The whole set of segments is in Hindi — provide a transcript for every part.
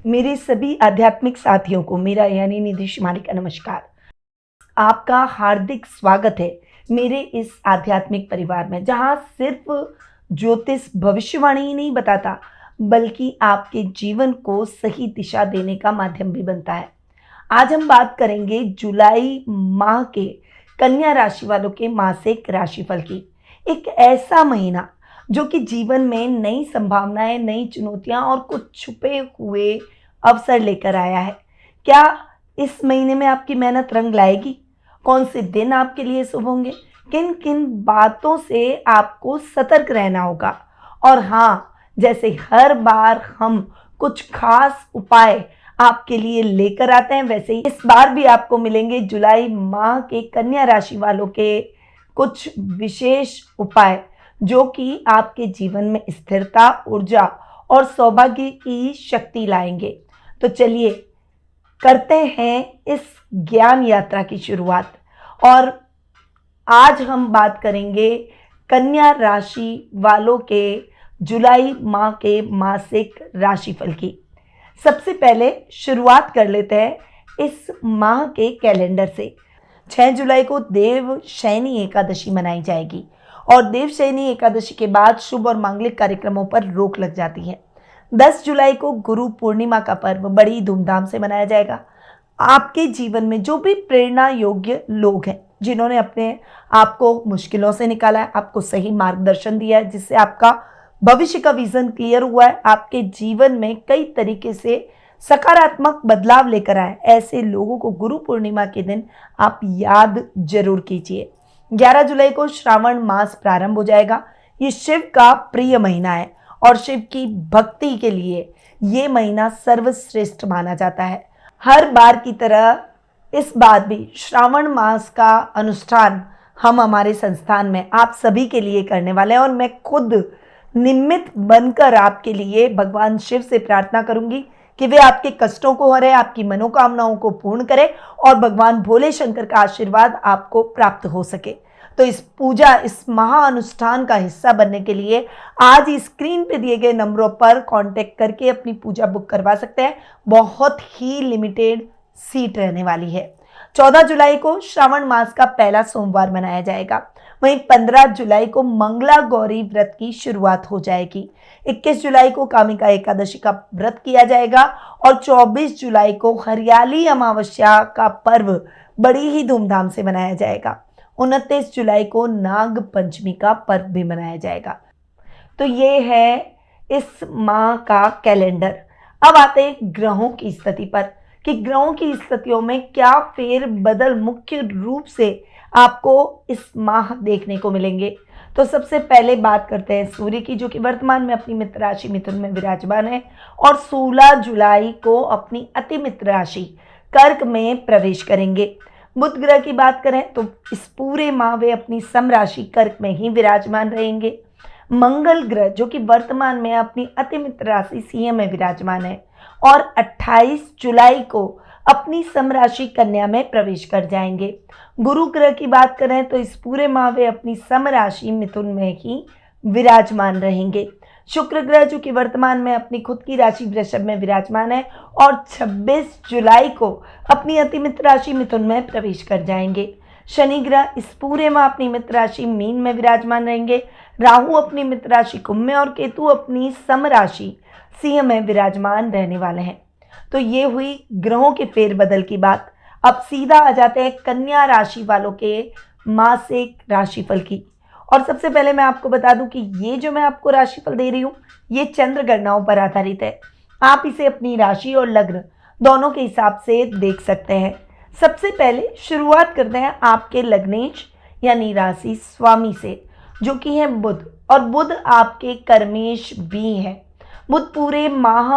मेरे सभी आध्यात्मिक साथियों को मेरा यानी निधि शिमाली का नमस्कार। आपका हार्दिक स्वागत है मेरे इस आध्यात्मिक परिवार में, जहाँ सिर्फ ज्योतिष भविष्यवाणी ही नहीं बताता, बल्कि आपके जीवन को सही दिशा देने का माध्यम भी बनता है। आज हम बात करेंगे जुलाई माह के कन्या राशि वालों के मासिक राशिफल की। एक ऐसा महीना जो कि जीवन में नई संभावनाएं, नई चुनौतियां और कुछ छुपे हुए अवसर लेकर आया है। क्या इस महीने में आपकी मेहनत रंग लाएगी? कौन से दिन आपके लिए शुभ होंगे? किन किन बातों से आपको सतर्क रहना होगा? और हाँ, जैसे हर बार हम कुछ खास उपाय आपके लिए लेकर आते हैं, वैसे ही इस बार भी आपको मिलेंगे जुलाई माह के कन्या राशि वालों के कुछ विशेष उपाय, जो कि आपके जीवन में स्थिरता, ऊर्जा और सौभाग्य की शक्ति लाएंगे। तो चलिए करते हैं इस ज्ञान यात्रा की शुरुआत। और आज हम बात करेंगे कन्या राशि वालों के जुलाई माह के मासिक राशिफल की। सबसे पहले शुरुआत कर लेते हैं इस माह के कैलेंडर से। 6 जुलाई को देवशयनी एकादशी मनाई जाएगी और देवशयनी एकादशी के बाद शुभ और मांगलिक कार्यक्रमों पर रोक लग जाती है। 10 जुलाई को गुरु पूर्णिमा का पर्व बड़ी धूमधाम से मनाया जाएगा। आपके जीवन में जो भी प्रेरणा योग्य लोग हैं, जिन्होंने अपने आप को मुश्किलों से निकाला है, आपको सही मार्गदर्शन दिया है, जिससे आपका भविष्य का विजन क्लियर हुआ है, आपके जीवन में कई तरीके से सकारात्मक बदलाव लेकर आए, ऐसे लोगों को गुरु पूर्णिमा के दिन आप याद जरूर कीजिए। 11 जुलाई को श्रावण मास प्रारंभ हो जाएगा। ये शिव का प्रिय महीना है और शिव की भक्ति के लिए ये महीना सर्वश्रेष्ठ माना जाता है। हर बार की तरह इस बार भी श्रावण मास का अनुष्ठान हम हमारे संस्थान में आप सभी के लिए करने वाले हैं और मैं खुद निमित्त बनकर आपके लिए भगवान शिव से प्रार्थना करूंगी कि वे आपके कष्टों को हरे, आपकी मनोकामनाओं को पूर्ण करें और भगवान भोले शंकर का आशीर्वाद आपको प्राप्त हो सके। तो इस पूजा, इस महाअनुष्ठान का हिस्सा बनने के लिए आज ही स्क्रीन पे दिए गए नंबरों पर कांटेक्ट करके अपनी पूजा बुक करवा सकते हैं। बहुत ही लिमिटेड सीट रहने वाली है। 14 जुलाई को श्रावण मास का पहला सोमवार मनाया जाएगा। वहीं 15 जुलाई को मंगला गौरी व्रत की शुरुआत हो जाएगी। 21 जुलाई को कामिका एकादशी का व्रत किया जाएगा और 24 जुलाई को हरियाली अमावस्या का पर्व बड़ी ही धूमधाम से मनाया जाएगा। 29 जुलाई को नाग पंचमी का पर्व भी मनाया जाएगा। तो ये है इस माह का कैलेंडर। अब आते हैं ग्रहों की स्थिति पर कि ग्रहों की स्थितियों में क्या फेर बदल मुख्य रूप से आपको इस माह देखने को मिलेंगे। तो सबसे पहले बात करते हैं सूर्य की, जो कि वर्तमान में अपनी मित्र राशि मिथुन में विराजमान है और 16 जुलाई को अपनी अति मित्र राशि कर्क में प्रवेश करेंगे। बुध ग्रह की बात करें तो इस पूरे माह वे अपनी सम राशि कर्क में ही विराजमान रहेंगे। मंगल ग्रह, जो कि वर्तमान में अपनी अति मित्र राशि सिंह में विराजमान है और 28 जुलाई को अपनी सम राशि कन्या में प्रवेश कर जाएंगे। गुरु ग्रह की बात करें तो इस पूरे माह वे अपनी सम राशि मिथुन में ही विराजमान रहेंगे। शुक्र ग्रह, जो कि वर्तमान में अपनी खुद की राशि वृषभ में विराजमान है और 26 जुलाई को अपनी अति मित्र राशि मिथुन में प्रवेश कर जाएंगे। शनि ग्रह इस पूरे माह अपनी मित्र राशि मीन में विराजमान रहेंगे। राहु अपनी मित्र राशि कुंभ में और केतु अपनी सम राशि सिंह में विराजमान रहने वाले हैं। तो ये हुई ग्रहों के फेरबदल की बात। अब सीधा आ जाते हैं कन्या राशि वालों के मासिक राशिफल की। और सबसे पहले मैं आपको बता दूं कि ये जो मैं आपको राशिफल दे रही हूँ, ये चंद्र गणनाओं पर आधारित है। आप इसे अपनी राशि और लग्न दोनों के हिसाब से देख सकते हैं। सबसे पहले शुरुआत करते हैं आपके लग्नेश यानी राशि स्वामी से, जो कि है बुध, और बुध आपके कर्मेश भी हैं। बुध पूरे माह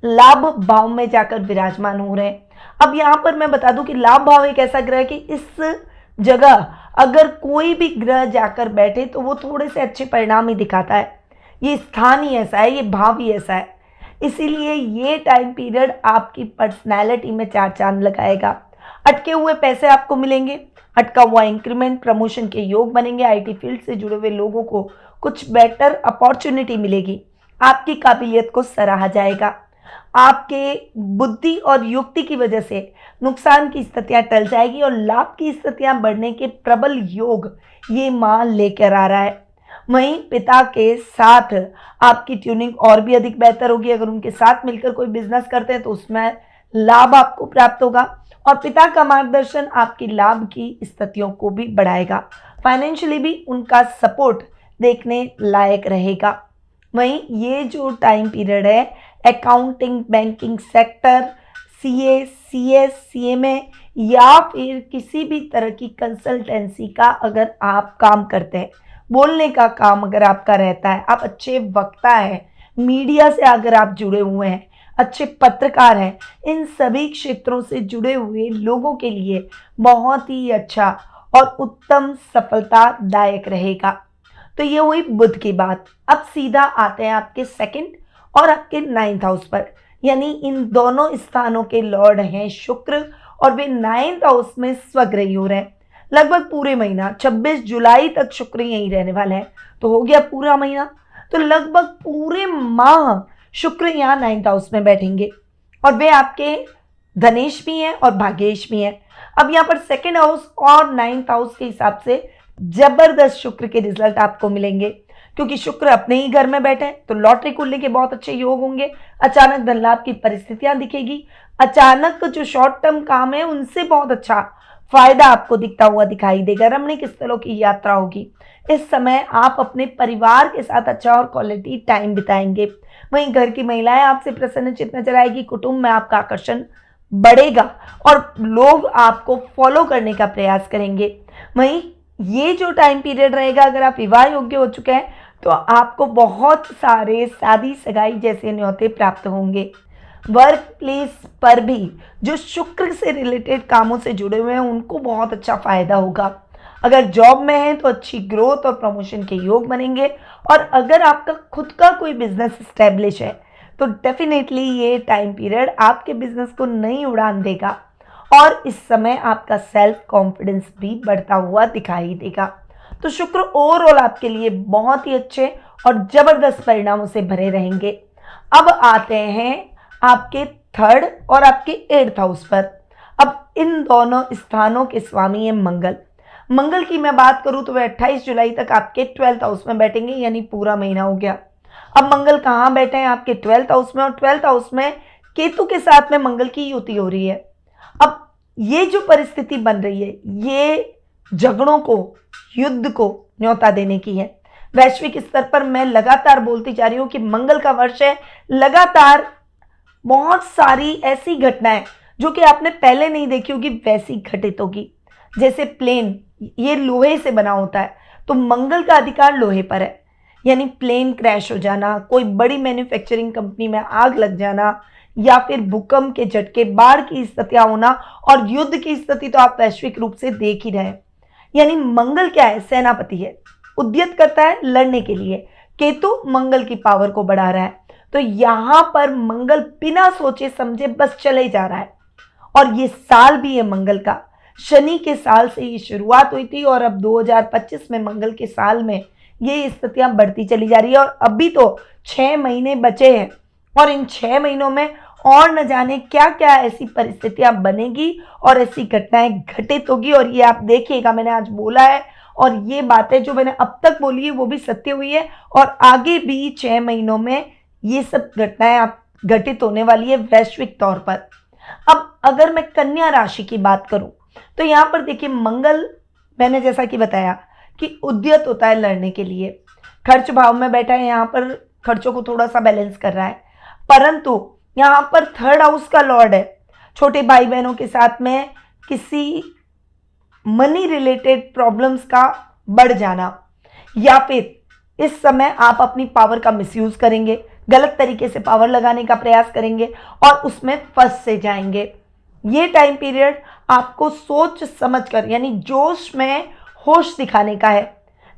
लाभ भाव में जाकर विराजमान हो रहे हैं। अब यहाँ पर मैं बता दूं कि लाभ भाव एक ऐसा ग्रह है कि इस जगह अगर कोई भी ग्रह जाकर बैठे तो वो थोड़े से अच्छे परिणाम ही दिखाता है। ये स्थान ही ऐसा है, ये भाव ही ऐसा है। इसीलिए ये टाइम पीरियड आपकी पर्सनैलिटी में चार चांद लगाएगा। अटके हुए पैसे आपको मिलेंगे, अटका हुआ इंक्रीमेंट, प्रमोशन के योग बनेंगे। आईटी फील्ड से जुड़े हुए लोगों को कुछ बेटर अपॉर्चुनिटी मिलेगी। आपकी काबिलियत को सराहा जाएगा। आपके बुद्धि और युक्ति की वजह से नुकसान की स्थितियां टल जाएगी और लाभ की स्थितियां बढ़ने के प्रबल योग ये माह लेकर आ रहा है। वहीं पिता के साथ आपकी ट्यूनिंग और भी अधिक बेहतर होगी। अगर उनके साथ मिलकर कोई बिजनेस करते हैं तो उसमें लाभ आपको प्राप्त होगा और पिता का मार्गदर्शन आपकी लाभ की स्थितियों को भी बढ़ाएगा। फाइनेंशियली भी उनका सपोर्ट देखने लायक रहेगा। वहीं ये जो टाइम पीरियड है, accounting, banking sector, CA, CS, CMA या फिर किसी भी तरह की कंसल्टेंसी का अगर आप काम करते हैं, बोलने का काम अगर आपका रहता है, आप अच्छे वक्ता हैं, मीडिया से अगर आप जुड़े हुए हैं, अच्छे पत्रकार हैं, इन सभी क्षेत्रों से जुड़े हुए लोगों के लिए बहुत ही अच्छा और उत्तम सफलतादायक रहेगा। तो ये हुई बुध की बात। अब सीधा आते हैं आपके सेकंड और आपके 9th हाउस पर, यानी इन दोनों स्थानों के लॉर्ड हैं शुक्र और वे 9th हाउस में स्वग्रही हो रहे हैं। लगभग पूरे महीना 26 जुलाई तक शुक्र यहीं रहने वाला है, तो हो गया पूरा महीना। तो लगभग पूरे माह शुक्र यहाँ 9th हाउस में बैठेंगे और वे आपके धनेश भी हैं और भाग्येश भी हैं। अब यहाँ पर सेकंड हाउस और 9th हाउस के हिसाब से जबरदस्त शुक्र के रिजल्ट आपको मिलेंगे, क्योंकि शुक्र अपने ही घर में बैठे हैं तो लॉटरी खुलने के बहुत अच्छे योग होंगे। अचानक धन लाभ की परिस्थितियां दिखेगी। अचानक जो शॉर्ट टर्म काम है उनसे बहुत अच्छा फायदा आपको दिखता हुआ दिखाई देगा। रमणीक स्थलों की यात्रा होगी। इस समय आप अपने परिवार के साथ अच्छा और क्वालिटी टाइम बिताएंगे। वहीं घर की महिलाएं आपसे प्रसन्नचित्त नजर आएगी। कुटुंब में आपका आकर्षण बढ़ेगा और लोग आपको फॉलो करने का प्रयास करेंगे। वहीं ये जो टाइम पीरियड रहेगा, अगर आप विवाह योग्य हो चुके हैं तो आपको बहुत सारे शादी सगाई जैसे न्योते प्राप्त होंगे। वर्क प्लेस पर भी जो शुक्र से रिलेटेड कामों से जुड़े हुए हैं उनको बहुत अच्छा फायदा होगा। अगर जॉब में है तो अच्छी ग्रोथ और प्रमोशन के योग बनेंगे और अगर आपका खुद का कोई बिजनेस स्टैब्लिश है तो डेफिनेटली ये टाइम पीरियड आपके बिजनेस को नई उड़ान देगा और इस समय आपका सेल्फ कॉन्फिडेंस भी बढ़ता हुआ दिखाई देगा। तो शुक्र ओवरऑल आपके लिए बहुत ही अच्छे और जबरदस्त परिणामों से भरे रहेंगे। अब आते हैं आपके 3rd और आपके 8th हाउस पर। अब इन दोनों स्थानों के स्वामी हैं मंगल। मंगल की मैं बात करूं तो वह 28 जुलाई तक आपके 12th हाउस में बैठेंगे, यानी पूरा महीना हो गया। अब मंगल कहाँ बैठे हैं? आपके 12th हाउस में, और 12th हाउस में केतु के साथ में मंगल की युति हो रही है। अब ये जो परिस्थिति बन रही है ये झगड़ों को, युद्ध को न्योता देने की है। वैश्विक स्तर पर मैं लगातार बोलती जा रही हूं कि मंगल का वर्ष है। लगातार बहुत सारी ऐसी घटनाएं जो कि आपने पहले नहीं देखी होगी वैसी घटित होगी। जैसे प्लेन, ये लोहे से बना होता है तो मंगल का अधिकार लोहे पर है, यानी प्लेन क्रैश हो जाना, कोई बड़ी मैन्युफैक्चरिंग कंपनी में आग लग जाना या फिर भूकंप के झटके, बाढ़ की स्थितियां होना और युद्ध की स्थिति तो आप वैश्विक रूप से देख ही रहे हैं। यानी मंगल क्या है? सेनापति है, उद्यत करता है लड़ने के लिए। केतु मंगल की पावर को बढ़ा रहा है। तो यहां पर मंगल बिना सोचे समझे बस चले जा रहा है और ये साल भी है मंगल का। शनि के साल से ये शुरुआत हुई थी और अब 2025 में मंगल के साल में ये स्थितियां बढ़ती चली जा रही है और अभी तो 6 महीने बचे हैं और इन 6 महीनों में और न जाने क्या क्या ऐसी परिस्थितियां बनेगी और ऐसी घटनाएं घटित होगी। और ये आप देखिएगा, मैंने आज बोला है और ये बातें जो मैंने अब तक बोली है वो भी सत्य हुई है और आगे भी 6 महीनों में ये सब घटनाएं आप घटित होने वाली है वैश्विक तौर पर। अब अगर मैं कन्या राशि की बात करूं तो यहाँ पर देखिए मंगल, मैंने जैसा कि बताया कि उद्यत होता है लड़ने के लिए, खर्च भाव में बैठा है, यहाँ पर खर्चों को थोड़ा सा बैलेंस कर रहा है। परंतु यहाँ पर 3rd हाउस का लॉर्ड है। छोटे भाई बहनों के साथ में किसी मनी रिलेटेड प्रॉब्लम्स का बढ़ जाना या फिर इस समय आप अपनी पावर का मिसयूज करेंगे, गलत तरीके से पावर लगाने का प्रयास करेंगे और उसमें फंस से जाएंगे। ये टाइम पीरियड आपको सोच समझकर, यानी जोश में होश दिखाने का है,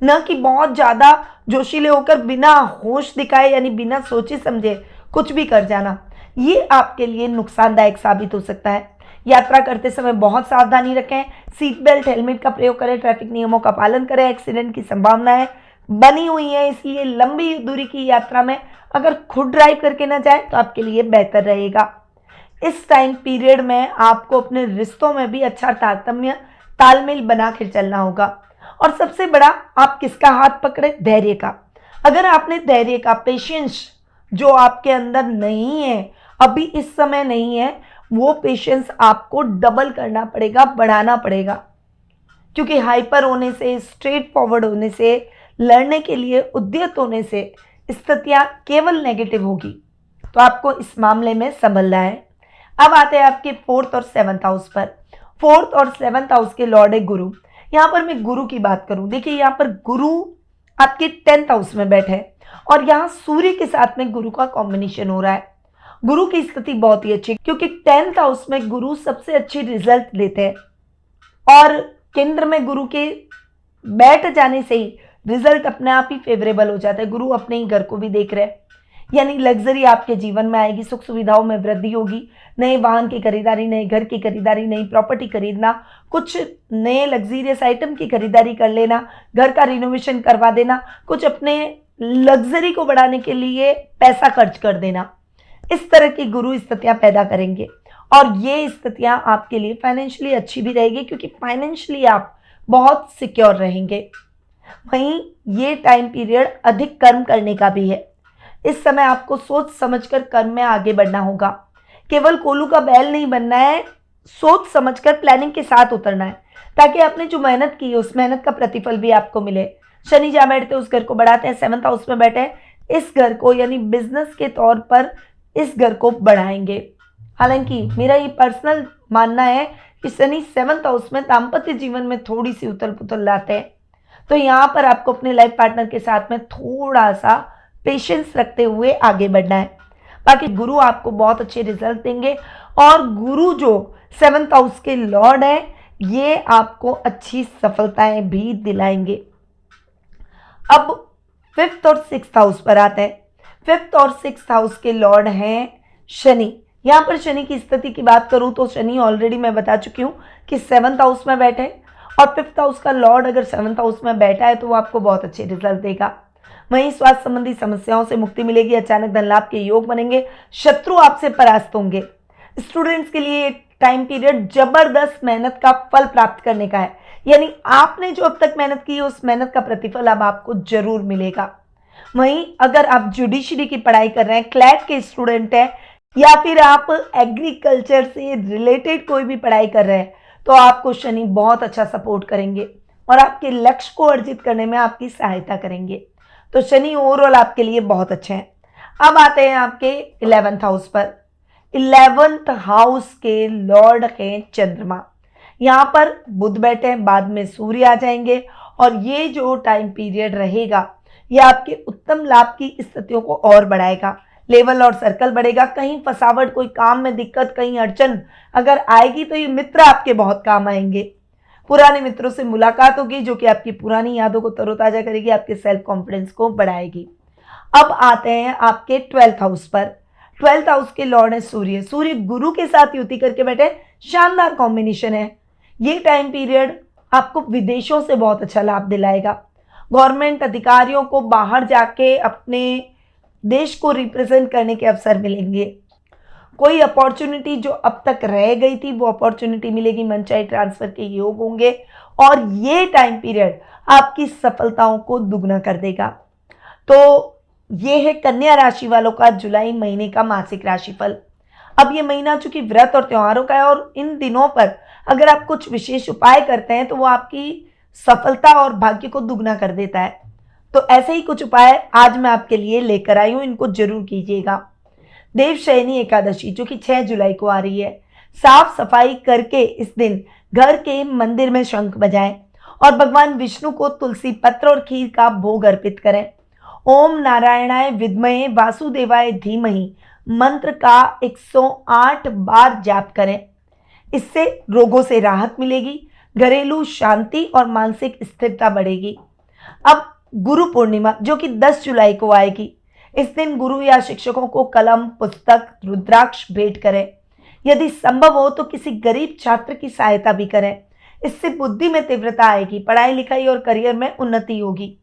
न कि बहुत ज़्यादा जोशीले होकर बिना होश दिखाए यानी बिना सोचे समझे कुछ भी कर जाना। ये आपके लिए नुकसानदायक साबित हो सकता है। यात्रा करते समय बहुत सावधानी रखें, सीट बेल्ट हेलमेट का प्रयोग करें, ट्रैफिक नियमों का पालन करें। एक्सीडेंट की संभावना है बनी हुई है, इसलिए लंबी दूरी की यात्रा में अगर खुद ड्राइव करके ना जाए तो आपके लिए बेहतर रहेगा। इस टाइम पीरियड में आपको अपने रिश्तों में भी अच्छा तारतम्य तालमेल बना कर चलना होगा। और सबसे बड़ा, आप किसका हाथ पकड़े? धैर्य का। अगर आपने धैर्य का, पेशेंस जो आपके अंदर नहीं है, अभी इस समय नहीं है, वो पेशेंस आपको डबल करना पड़ेगा, बढ़ाना पड़ेगा। क्योंकि हाइपर होने से, स्ट्रेट फॉरवर्ड होने से, लड़ने के लिए उद्यत होने से स्थितियां केवल नेगेटिव होगी। तो आपको इस मामले में संभलना है। अब आते हैं आपके 4th और 7th हाउस पर। 4th और 7th हाउस के लॉर्ड है गुरु। यहां पर मैं गुरु की बात करूं, देखिए यहां पर गुरु आपके 10th हाउस में बैठे हैं और यहां सूर्य के साथ में गुरु का कॉम्बिनेशन हो रहा है। गुरु की स्थिति बहुत ही अच्छी, क्योंकि 10th हाउस में गुरु सबसे अच्छी रिजल्ट देते हैं और केंद्र में गुरु के बैठ जाने से ही रिजल्ट अपने आप ही फेवरेबल हो जाता है। गुरु अपने ही घर को भी देख रहे हैं, यानी लग्जरी आपके जीवन में आएगी, सुख सुविधाओं में वृद्धि होगी, नए वाहन की खरीदारी, नए घर की खरीदारी, नई प्रॉपर्टी खरीदना, कुछ नए लग्जरियस आइटम की खरीदारी कर लेना, घर का रिनोवेशन करवा देना, कुछ अपने लग्जरी को बढ़ाने के लिए पैसा खर्च कर देना। इस तरह की गुरु स्थितियां पैदा करेंगे और ये स्थितियां आपके लिए फाइनेंशियली अच्छी भी रहेगी, क्योंकि फाइनेंशियली आप बहुत सिक्योर रहेंगे। वहीं ये टाइम पीरियड अधिक कर्म करने का भी है। इस समय आपको सोच समझकर कर्म में आगे बढ़ना होगा। केवल कोलू का बैल नहीं बनना है, सोच समझकर प्लानिंग के साथ उतरना है, ताकि आपने जो मेहनत की है उस मेहनत का प्रतिफल भी आपको मिले। शनि जहां बैठते उस घर को बढ़ाते हैं, 7th हाउस में बैठे इस घर को, यानी बिजनेस के तौर पर इस घर को बढ़ाएंगे। हालांकि मेरा ये पर्सनल मानना है कि शनि 7th हाउस में दाम्पत्य जीवन में थोड़ी सी उथल पुथल लाते हैं, तो यहाँ पर आपको अपने लाइफ पार्टनर के साथ में थोड़ा सा पेशेंस रखते हुए आगे बढ़ना है। बाकी गुरु आपको बहुत अच्छे रिजल्ट देंगे और गुरु जो 7th हाउस के लॉर्ड है, ये आपको अच्छी सफलताएं भी दिलाएंगे। अब 5th और 6th हाउस पर आते हैं। 5th और 6th हाउस के लॉर्ड हैं शनि। यहाँ पर शनि की स्थिति की बात करूं तो शनि ऑलरेडी मैं बता चुकी हूं कि 7th हाउस में बैठे और 5th हाउस का लॉर्ड अगर 7th हाउस में बैठा है तो वो आपको बहुत अच्छे रिजल्ट देगा। वहीं स्वास्थ्य संबंधी समस्याओं से मुक्ति मिलेगी, अचानक धन लाभ के योग बनेंगे, शत्रु आपसे परास्त होंगे। स्टूडेंट्स के लिए टाइम पीरियड जबरदस्त मेहनत का फल प्राप्त करने का है, यानी आपने जो अब तक मेहनत की उस मेहनत का प्रतिफल अब आपको जरूर मिलेगा। वहीं अगर आप जुडिशरी की पढ़ाई कर रहे हैं, क्लैट के स्टूडेंट हैं, या फिर आप एग्रीकल्चर से रिलेटेड कोई भी पढ़ाई कर रहे हैं, तो आपको शनि बहुत अच्छा सपोर्ट करेंगे और आपके लक्ष्य को अर्जित करने में आपकी सहायता करेंगे। तो शनि ओवरऑल आपके लिए बहुत अच्छे हैं। अब आते हैं आपके 11th हाउस पर। 11th हाउस के लॉर्ड हैं चंद्रमा। यहाँ पर बुध बैठे हैं, बाद में सूर्य आ जाएंगे और ये जो टाइम पीरियड रहेगा ये आपके उत्तम लाभ की स्थितियों को और बढ़ाएगा। लेवल और सर्कल बढ़ेगा, कहीं फसावट, कोई काम में दिक्कत, कहीं अड़चन अगर आएगी तो ये मित्र आपके बहुत काम आएंगे। पुराने मित्रों से मुलाकात होगी जो कि आपकी पुरानी यादों को तरोताजा करेगी, आपके सेल्फ कॉन्फिडेंस को बढ़ाएगी। अब आते हैं आपके 12th हाउस पर। 12th हाउस के लॉर्ड है सूर्य। सूर्य गुरु के साथ युति करके बैठे, शानदार कॉम्बिनेशन है। ये टाइम पीरियड आपको विदेशों से बहुत अच्छा लाभ दिलाएगा। गवर्नमेंट अधिकारियों को बाहर जाके अपने देश को रिप्रेजेंट करने के अवसर मिलेंगे। कोई अपॉर्चुनिटी जो अब तक रह गई थी वो अपॉर्चुनिटी मिलेगी, मनचाही ट्रांसफर के योग होंगे और ये टाइम पीरियड आपकी सफलताओं को दुगना कर देगा। तो ये है कन्या राशि वालों का जुलाई महीने का मासिक राशिफल। अब ये महीना चूंकि व्रत और त्योहारों का है और इन दिनों पर अगर आप कुछ विशेष उपाय करते हैं तो वो आपकी सफलता और भाग्य को दुगना कर देता है। तो ऐसे ही कुछ उपाय आज मैं आपके लिए लेकर आई हूं, इनको जरूर कीजिएगा। देवशयनी एकादशी जो कि 6 जुलाई को आ रही है, साफ सफाई करके इस दिन घर के मंदिर में शंख बजाएं और भगवान विष्णु को तुलसी पत्र और खीर का भोग अर्पित करें। ओम नारायणाय विद्महे वासुदेवाय धीमहि मंत्र का 108 बार जाप करें। इससे रोगों से राहत मिलेगी, घरेलू शांति और मानसिक स्थिरता बढ़ेगी। अब गुरु पूर्णिमा जो कि 10 जुलाई को आएगी, इस दिन गुरु या शिक्षकों को कलम, पुस्तक, रुद्राक्ष भेंट करें। यदि संभव हो तो किसी गरीब छात्र की सहायता भी करें। इससे बुद्धि में तीव्रता आएगी, पढ़ाई लिखाई और करियर में उन्नति होगी।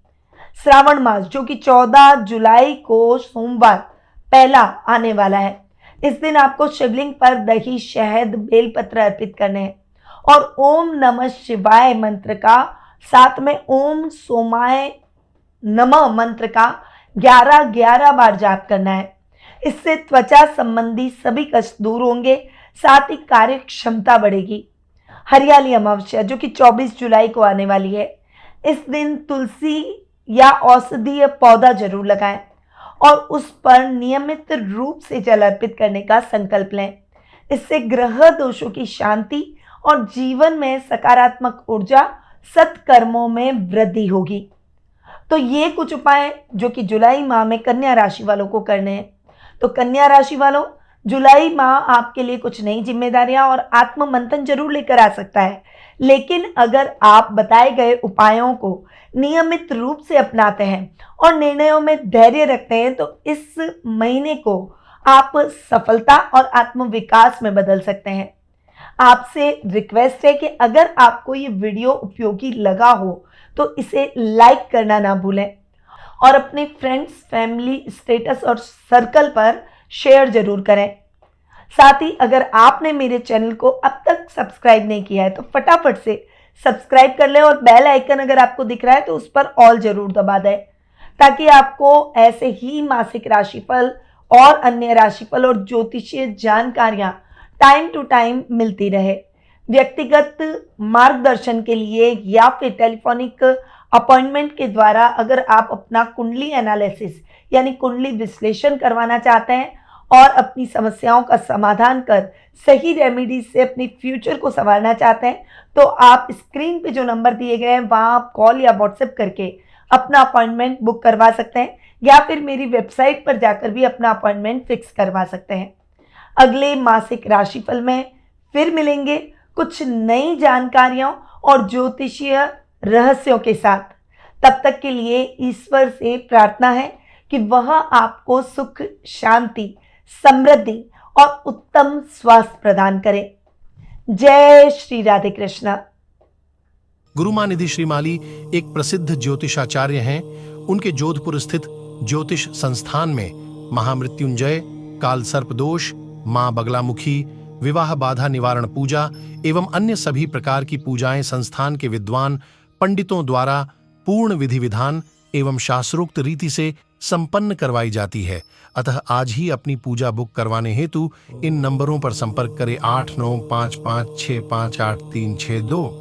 श्रावण मास जो कि 14 जुलाई को सोमवार पहला आने वाला है। इस दिन आपको शिवलिंग पर दही, शहद, बेलपत्र अर्पित करने हैं और ओम नमः शिवाय मंत्र का, साथ में ओम सोमाय नमः मंत्र का 11-11 बार जाप करना है। इससे त्वचा संबंधी सभी कष्ट दूर होंगे, साथ ही कार्य क्षमता बढ़ेगी। हरियाली अमावस्या जो कि 24 जुलाई को आने वाली है। इस दिन तुलसी या औषधीय पौधा जरूर लगाएं और उस पर नियमित रूप से जल अर्पित करने का संकल्प लें। इससे ग्रह दोषों की शांति और जीवन में सकारात्मक ऊर्जा, सत्कर्मों में वृद्धि होगी। तो ये कुछ उपाय जो कि जुलाई माह में कन्या राशि वालों को करने हैं। तो कन्या राशि वालों, जुलाई माह आपके लिए कुछ नई जिम्मेदारियां और आत्म मंथन जरूर लेकर आ सकता है, लेकिन अगर आप बताए गए उपायों को नियमित रूप से अपनाते हैं और निर्णयों में धैर्य रखते हैं तो इस महीने को आप सफलता और आत्मविकास में बदल सकते हैं। आपसे रिक्वेस्ट है कि अगर आपको ये वीडियो उपयोगी लगा हो तो इसे लाइक करना ना भूलें और अपने फ्रेंड्स, फैमिली, स्टेटस और सर्कल पर शेयर जरूर करें। साथ ही अगर आपने मेरे चैनल को अब तक सब्सक्राइब नहीं किया है तो फटाफट से सब्सक्राइब कर लें और बेल आइकन अगर आपको दिख रहा है तो उस पर ऑल जरूर दबा दें, ताकि आपको ऐसे ही मासिक राशिफल और अन्य राशिफल और ज्योतिषीय जानकारियां टाइम टू टाइम मिलती रहे। व्यक्तिगत मार्गदर्शन के लिए या फिर टेलीफोनिक अपॉइंटमेंट के द्वारा अगर आप अपना कुंडली एनालिसिस यानी कुंडली विश्लेषण करवाना चाहते हैं और अपनी समस्याओं का समाधान कर सही रेमेडी से अपनी फ्यूचर को संवारना चाहते हैं तो आप स्क्रीन पे जो नंबर दिए गए हैं वहां आप कॉल या व्हाट्सएप करके अपना अपॉइंटमेंट बुक करवा सकते हैं या फिर मेरी वेबसाइट पर जाकर भी अपना अपॉइंटमेंट फिक्स करवा सकते हैं। अगले मासिक राशिफल में फिर मिलेंगे कुछ नई जानकारियों और ज्योतिषीय रहस्यों के साथ। तब तक के लिए ईश्वर से प्रार्थना है कि वह आपको सुख, शांति, समृद्धि और उत्तम स्वास्थ्य प्रदान करे। जय श्री राधे कृष्णा। गुरुमानिधि श्रीमाली एक प्रसिद्ध ज्योतिषाचार्य हैं। उनके जोधपुर स्थित ज्योतिष संस्थान में महामृत्युंजय, काल सर्प दोष, मां बगलामुखी, विवाह बाधा निवारण पूजा एवं अन्य सभी प्रकार की पूजाएं संस्थान के विद्वान पंडितों द्वारा पूर्ण विधि विधान एवं शास्त्रोक्त रीति से संपन्न करवाई जाती है। अतः आज ही अपनी पूजा बुक करवाने हेतु इन नंबरों पर संपर्क करें 8955658362।